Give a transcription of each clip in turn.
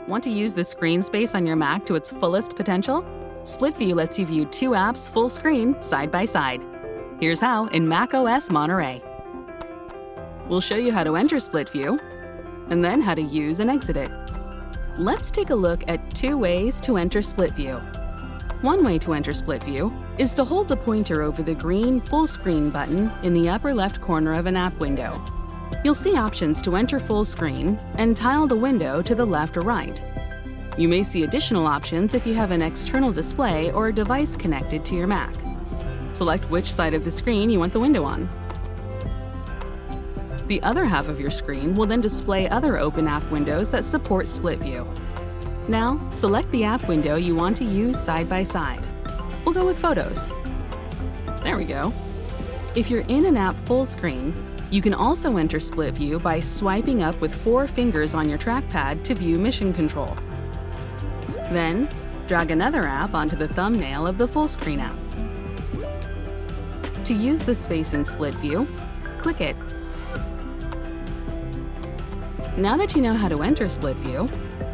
Want to use the screen space on your Mac to its fullest potential? Split View lets you view two apps full screen, side by side. Here's how in macOS Monterey. We'll show you how to enter Split View, and then how to use and exit it. Let's take a look at two ways to enter Split View. One way to enter Split View is to hold the pointer over the green Full Screen button in the upper left corner of an app window. You'll see options to enter full screen and tile the window to the left or right. You may see additional options if you have an external display or a device connected to your Mac. Select which side of the screen you want the window on. The other half of your screen will then display other open app windows that support Split View. Now, select the app window you want to use side by side. We'll go with Photos. There we go. If you're in an app full screen, you can also enter Split View by swiping up with 4 fingers on your trackpad to view Mission Control. Then, drag another app onto the thumbnail of the full screen app. To use the space in Split View, click it. Now that you know how to enter Split View,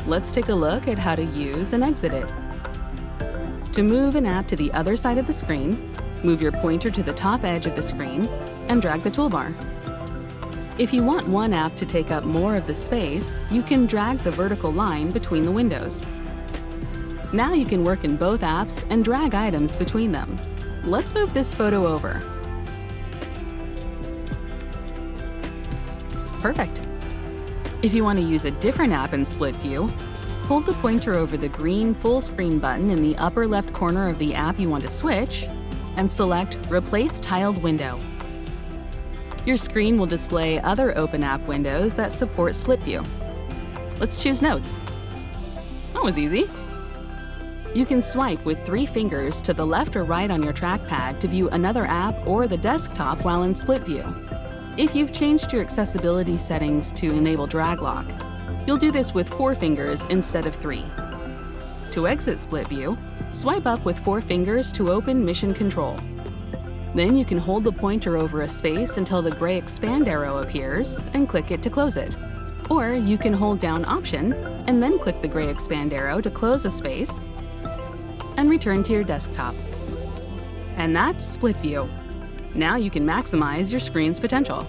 let's take a look at how to use and exit it. To move an app to the other side of the screen, move your pointer to the top edge of the screen and drag the toolbar. If you want one app to take up more of the space, you can drag the vertical line between the windows. Now you can work in both apps and drag items between them. Let's move this photo over. Perfect. If you want to use a different app in Split View, hold the pointer over the green full screen button in the upper left corner of the app you want to switch and select Replace Tiled Window. Your screen will display other open app windows that support Split View. Let's choose Notes. That was easy. You can swipe with 3 fingers to the left or right on your trackpad to view another app or the desktop while in Split View. If you've changed your accessibility settings to enable drag lock, you'll do this with 4 fingers instead of 3. To exit Split View, swipe up with 4 fingers to open Mission Control. Then you can hold the pointer over a space until the gray expand arrow appears and click it to close it. Or you can hold down Option and then click the gray expand arrow to close a space and return to your desktop. And that's Split View. Now you can maximize your screen's potential.